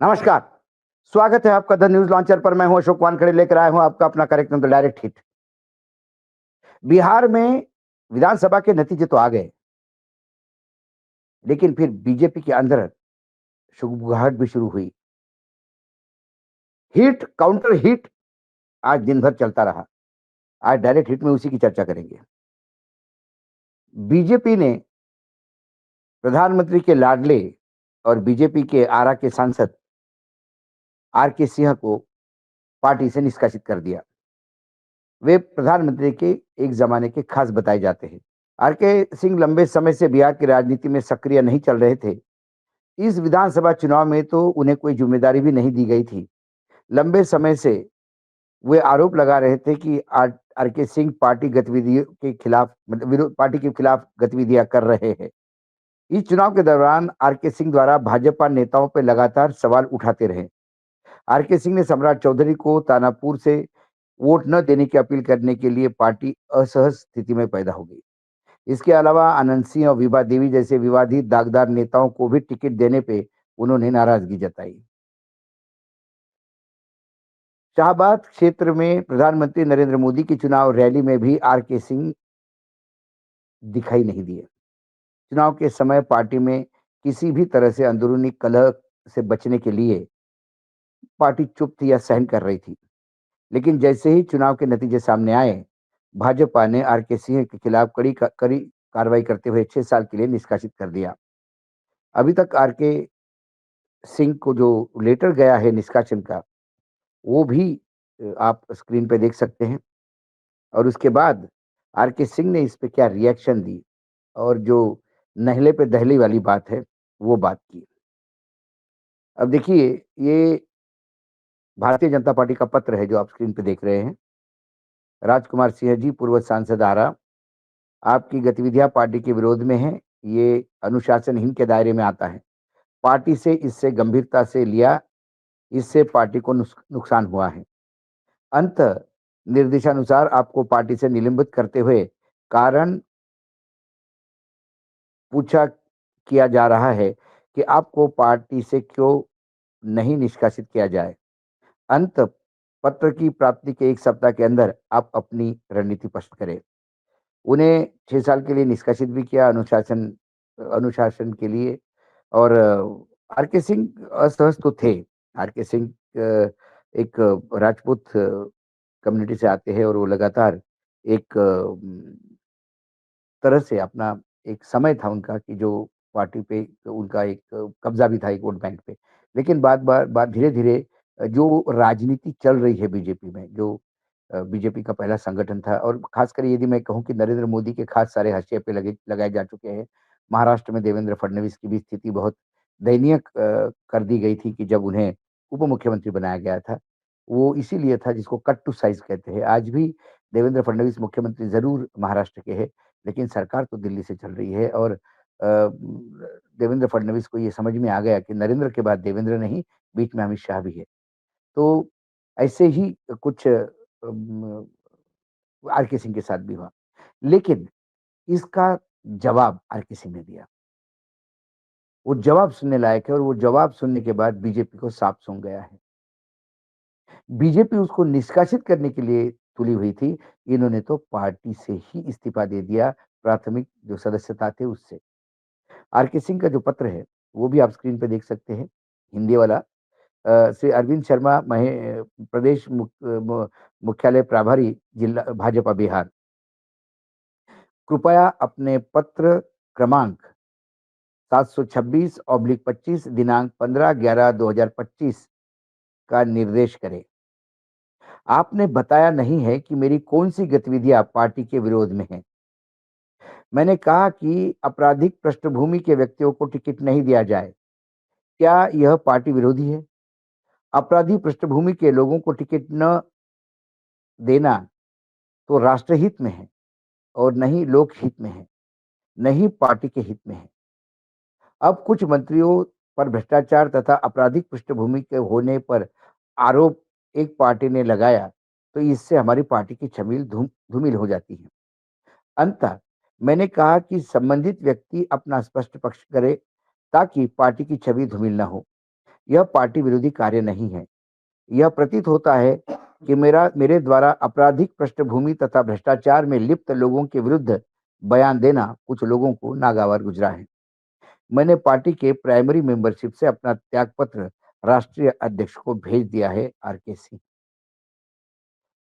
नमस्कार, स्वागत है आपका द न्यूज़ लॉन्चर पर। मैं हूं अशोक वानखेड़े, लेकर आया हूं आपका अपना कार्यक्रम द डायरेक्ट हिट। बिहार में विधानसभा के नतीजे तो आ गए, लेकिन फिर बीजेपी के अंदर शुगबुगाहट भी शुरू हुई। हिट, काउंटर हिट आज दिन भर चलता रहा। आज डायरेक्ट हिट में उसी की चर्चा करेंगे। बीजेपी ने प्रधानमंत्री के लाडले और बीजेपी के आरा के सांसद आर के सिंह को पार्टी से निष्कासित कर दिया। वे प्रधानमंत्री के एक जमाने के खास बताए जाते हैं। आर के सिंह लंबे समय से बिहार की राजनीति में सक्रिय नहीं चल रहे थे। इस विधानसभा चुनाव में तो उन्हें कोई जिम्मेदारी भी नहीं दी गई थी। लंबे समय से वे आरोप लगा रहे थे कि आर आर के सिंह पार्टी गतिविधियों के खिलाफ, मतलब विरोध पार्टी के खिलाफ गतिविधियां कर रहे हैं। इस चुनाव के दौरान आर के सिंह द्वारा भाजपा नेताओं पर लगातार सवाल उठाते रहे। आर के सिंह ने सम्राट चौधरी को तानापुर से वोट न देने की अपील करने के लिए पार्टी असहज स्थिति में पैदा हो गई। इसके अलावा आनंद सिंह और विभा देवी जैसे विवादित दागदार नेताओं को भी टिकट देने पे उन्होंने नाराजगी जताई। शाहबाद क्षेत्र में प्रधानमंत्री नरेंद्र मोदी की चुनाव रैली में भी आर के सिंह दिखाई नहीं दिए। चुनाव के समय पार्टी में किसी भी तरह से अंदरूनी कलह से बचने के लिए पार्टी चुप थी या सहन कर रही थी। लेकिन जैसे ही चुनाव के नतीजे सामने आए, भाजपा ने आर के सिंह के खिलाफ कड़ी कार्रवाई करते हुए 6 साल के लिए निष्कासित कर दिया। अभी तक आर के सिंह को जो लेटर गया है निष्कासन का, वो भी आप स्क्रीन पे देख सकते हैं। और उसके बाद आर के सिंह ने इस पे क्या रिएक्शन दी और जो नहले पे दहली वाली बात है, वो बात की। अब देखिए, ये भारतीय जनता पार्टी का पत्र है जो आप स्क्रीन पे देख रहे हैं। राजकुमार सिंह जी, पूर्व सांसद आरा, आपकी गतिविधियां पार्टी के विरोध में हैं। ये अनुशासनहीन के दायरे में आता है। पार्टी से इससे गंभीरता से लिया, इससे पार्टी को नुकसान हुआ है। अंत निर्देशानुसार आपको पार्टी से निलंबित करते हुए कारण पूछा किया जा रहा है कि आपको पार्टी से क्यों नहीं निष्कासित किया जाए। अंत पत्र की प्राप्ति के 1 सप्ताह के अंदर आप अपनी रणनीति स्पष्ट करें। उन्हें 6 साल के लिए निष्कासित भी किया अनुशासन अनुशासन के लिए। और आर के सिंह असहज तो थे। आर के सिंह एक राजपूत कम्युनिटी से आते हैं और वो लगातार एक तरह से अपना एक समय था उनका कि जो पार्टी पे उनका एक कब्ज़ा भी था एक वोट बैंक पे। लेकिन बाद धीरे-धीरे जो राजनीति चल रही है बीजेपी में, जो बीजेपी का पहला संगठन था और ख़ासकर यदि मैं कहूँ कि नरेंद्र मोदी के ख़ास सारे हाशिए पे लगाए जा चुके हैं। महाराष्ट्र में देवेंद्र फडणवीस की भी स्थिति बहुत दयनीय कर दी गई थी कि जब उन्हें उप मुख्यमंत्री बनाया गया था। वो इसीलिए था जिसको कट टू साइज़ कहते हैं। आज भी देवेंद्र फडणवीस मुख्यमंत्री ज़रूर महाराष्ट्र के हैं, लेकिन सरकार तो दिल्ली से चल रही है। और देवेंद्र फडणवीस को ये समझ में आ गया कि नरेंद्र के बाद देवेंद्र नहीं, बीच में अमित शाह भी है। तो ऐसे ही कुछ आर.के. सिंह के साथ भी हुआ। लेकिन इसका जवाब आर.के. सिंह ने दिया। वो जवाब सुनने लायक है और वो जवाब सुनने के बाद बीजेपी को साफ सूँघ गया है। बीजेपी उसको निष्कासित करने के लिए तुली हुई थी। इन्होंने तो पार्टी से ही इस्तीफा दे दिया, प्राथमिक जो सदस्यता थे उससे। आर.के. सिंह का जो पत्र है, वो भी आप स्क्रीन पे देख सकते हैं, हिंदी वाला। श्री अरविंद शर्मा प्रदेश मुख्यालय प्रभारी जिला भाजपा बिहार। कृपया अपने पत्र क्रमांक 726/25 दिनांक 15/11/2025 का निर्देश करें। आपने बताया नहीं है कि मेरी कौन-सी गतिविधियाँ पार्टी के विरोध में हैं। मैंने कहा कि आपराधिक पृष्ठभूमि के व्यक्तियों को टिकट नहीं दिया जाए। क्या यह पार्टी विरोधी है? अपराधी पृष्ठभूमि के लोगों को टिकट न देना तो राष्ट्रहित में है और न ही लोकहित में है, न ही पार्टी के हित में है। अब कुछ मंत्रियों पर भ्रष्टाचार तथा आपराधिक पृष्ठभूमि के होने पर आरोप एक पार्टी ने लगाया, तो इससे हमारी पार्टी की छबी धूमिल हो जाती है। अंततः मैंने कहा कि संबंधित व्यक्ति अपना स्पष्ट पक्ष करे ताकि पार्टी की छवि धूमिल न हो। यह पार्टी विरोधी कार्य नहीं है। यह प्रतीत होता है कि मेरे द्वारा आपराधिक पृष्ठभूमि तथा भ्रष्टाचार में लिप्त लोगों के विरुद्ध बयान देना कुछ लोगों को नागवार गुजरा है। मैंने पार्टी के प्राइमरी मेंबरशिप से अपना त्यागपत्र राष्ट्रीय अध्यक्ष को भेज दिया है। आरके सिंह।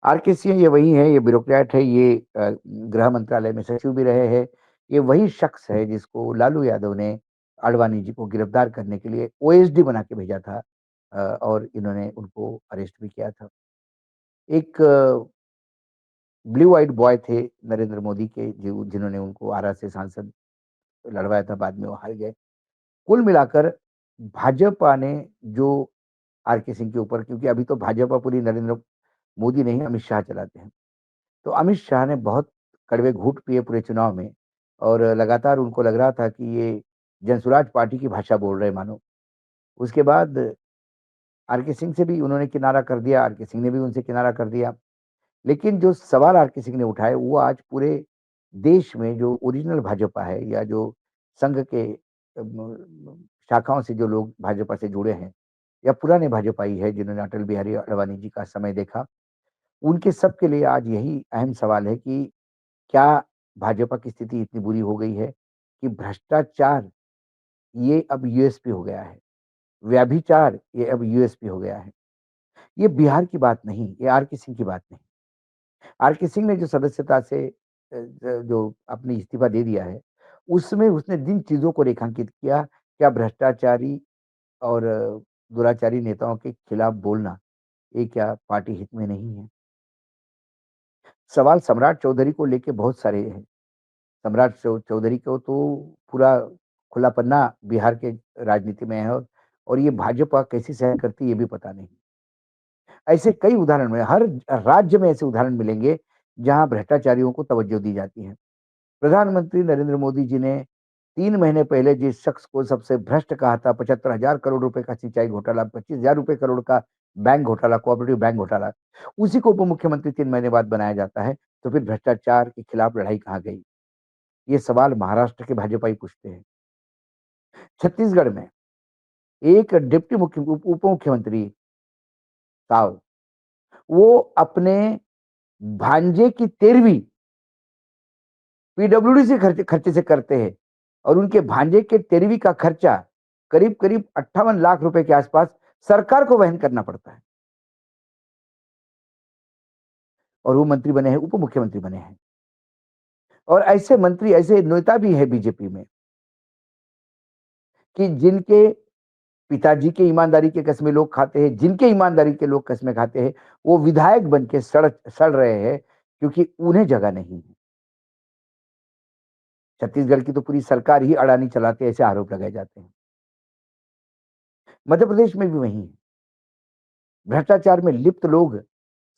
आरके सिंह ये वही है, ये ब्यूरोक्रेट है, ये गृह मंत्रालय में सचिव भी रहे हैं। ये वही शख्स है जिसको लालू यादव ने आडवाणी जी को गिरफ्तार करने के लिए ओएसडी बना के भेजा था, और इन्होंने उनको अरेस्ट भी किया था। एक ब्लू आइड बॉय थे नरेंद्र मोदी के, जो जिन्होंने उनको आरा से सांसद लड़वाया था, बाद में वो हार गए। कुल मिलाकर भाजपा ने जो आरके सिंह के ऊपर, क्योंकि अभी तो भाजपा पूरी नरेंद्र मोदी नहीं, अमित शाह चलाते हैं। तो अमित शाह ने बहुत कड़वे घूँट पिए पूरे चुनाव में, और लगातार उनको लग रहा था कि ये जनसुराज पार्टी की भाषा बोल रहे हैं मानो। उसके बाद आरके सिंह से भी उन्होंने किनारा कर दिया, आरके सिंह ने भी उनसे किनारा कर दिया। लेकिन जो सवाल आरके सिंह ने उठाए, वो आज पूरे देश में जो ओरिजिनल भाजपा है, या जो संघ के शाखाओं से जो लोग भाजपा से जुड़े हैं, या पुराने भाजपाई है जिन्होंने अटल बिहारी आडवाणी जी का समय देखा, उनके सबके लिए आज यही अहम सवाल है कि क्या भाजपा की स्थिति इतनी बुरी हो गई है कि भ्रष्टाचार ये अब यूएसपी हो गया है, व्यभिचार ये अब यूएसपी हो गया है। ये बिहार की बात नहीं, ये आरके सिंह की बात नहीं। आरके सिंह ने जो सदस्यता से जो अपनी इस्तीफा दे दिया है, उसमें उसने जिन चीज़ों को रेखांकित किया, क्या भ्रष्टाचारी और दुराचारी नेताओं के खिलाफ बोलना, ये क्या पार्टी हित में नहीं है? सवाल सम्राट चौधरी को लेके बहुत सारे हैं। सम्राट चौधरी को तो पूरा खुला पन्ना बिहार के राजनीति में है, और ये भाजपा कैसे सहन करती है ये भी पता नहीं। ऐसे कई उदाहरण में हर राज्य में ऐसे उदाहरण मिलेंगे जहां भ्रष्टाचारियों को तवज्जो दी जाती है। प्रधानमंत्री नरेंद्र मोदी जी ने 3 महीने पहले जिस शख्स को सबसे भ्रष्ट कहा था, 75,000 करोड़ रुपए का सिंचाई घोटाला, 25,000 रुपए करोड़ का बैंक घोटाला, कोऑपरेटिव बैंक घोटाला, उसी को उप मुख्यमंत्री 3 महीने बाद बनाया जाता है, तो फिर भ्रष्टाचार के खिलाफ लड़ाई कहाँ गई? ये सवाल महाराष्ट्र के भाजपाई पूछते हैं। छत्तीसगढ़ में एक डिप्टी उप मुख्यमंत्री साहब, वो अपने भांजे की 13वीं पीडब्ल्यूडी से खर्चे से करते हैं, और उनके भांजे के 13वीं का खर्चा करीब-करीब 58 लाख रुपए के आसपास सरकार को वहन करना पड़ता है, और वो मंत्री बने हैं, उप मुख्यमंत्री बने हैं। और ऐसे मंत्री, ऐसे नेता भी हैं बीजेपी में कि जिनके पिताजी के ईमानदारी के कस्में लोग खाते हैं, जिनके ईमानदारी के लोग कस्में खाते हैं, वो विधायक बन के सड़ रहे हैं, क्योंकि उन्हें जगह नहीं है। छत्तीसगढ़ की तो पूरी सरकार ही अडानी चलाते हैं, ऐसे आरोप लगाए जाते हैं। मध्य प्रदेश में भी वही है। भ्रष्टाचार में लिप्त लोग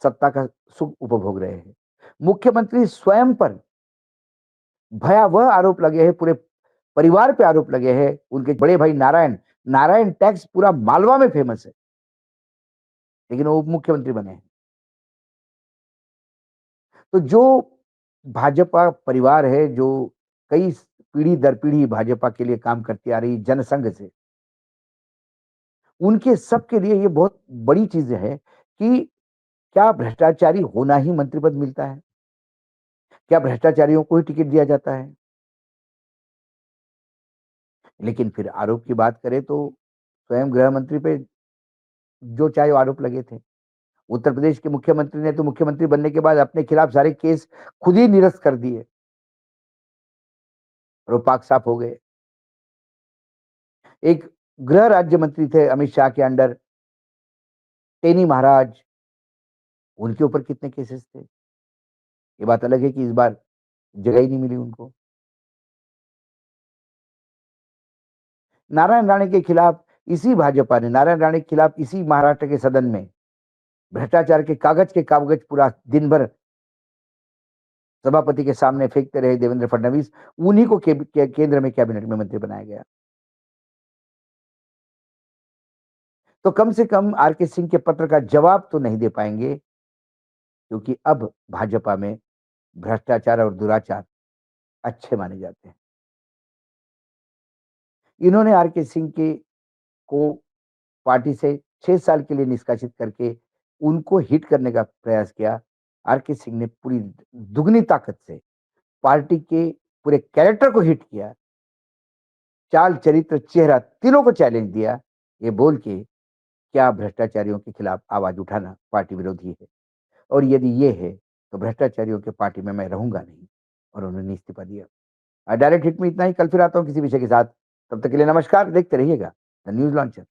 सत्ता का सुख उपभोग रहे हैं। मुख्यमंत्री स्वयं पर भयावह आरोप लगे हैं, पूरे परिवार पे आरोप लगे हैं। उनके बड़े भाई नारायण, नारायण टैक्स पूरा मालवा में फेमस है, लेकिन वो उप मुख्यमंत्री बने हैं। तो जो भाजपा परिवार है, जो कई पीढ़ी दर पीढ़ी भाजपा के लिए काम करती आ रही जनसंघ से, उनके सबके लिए ये बहुत बड़ी चीज़ है कि क्या भ्रष्टाचारी होना ही मंत्री पद मिलता है? क्या भ्रष्टाचारियों को ही टिकट दिया जाता है? लेकिन फिर आरोप की बात करें तो स्वयं गृह मंत्री पे जो चाहे वो आरोप लगे थे। उत्तर प्रदेश के मुख्यमंत्री ने तो मुख्यमंत्री बनने के बाद अपने खिलाफ सारे केस खुद ही निरस्त कर दिए, और वो पाक साफ हो गए। एक गृह राज्य मंत्री थे अमित शाह के अंडर, टेनी महाराज, उनके ऊपर कितने केसेस थे। ये बात अलग है कि इस बार जगह ही नहीं मिली उनको। नारायण राणे के खिलाफ इसी भाजपा ने, नारायण राणे के खिलाफ इसी महाराष्ट्र के सदन में भ्रष्टाचार के कागज पूरा दिन भर सभापति के सामने फेंकते रहे देवेंद्र फडणवीस। उन्हीं को केंद्र में कैबिनेट में मंत्री बनाया गया। तो कम से कम आरके सिंह के पत्र का जवाब तो नहीं दे पाएंगे, क्योंकि अब भाजपा में भ्रष्टाचार और दुराचार अच्छे माने जाते हैं। इन्होंने आरके सिंह के को पार्टी से 6 साल के लिए निष्कासित करके उनको हिट करने का प्रयास किया। आरके सिंह ने पूरी दुगनी ताकत से पार्टी के पूरे कैरेक्टर को हिट किया। चाल, चरित्र, चेहरा तीनों को चैलेंज दिया, ये बोल के क्या भ्रष्टाचारियों के खिलाफ आवाज़ उठाना पार्टी विरोधी है और यदि ये है, तो भ्रष्टाचारियों के पार्टी में मैं रहूँगा नहीं और उन्होंने इस्तीफ़ा दिया। डायरेक्ट हिट में इतना ही, कल फिर आता हूँ किसी विषय के साथ। तब तक के लिए नमस्कार, देखते रहिएगा द न्यूज़ लॉन्चर।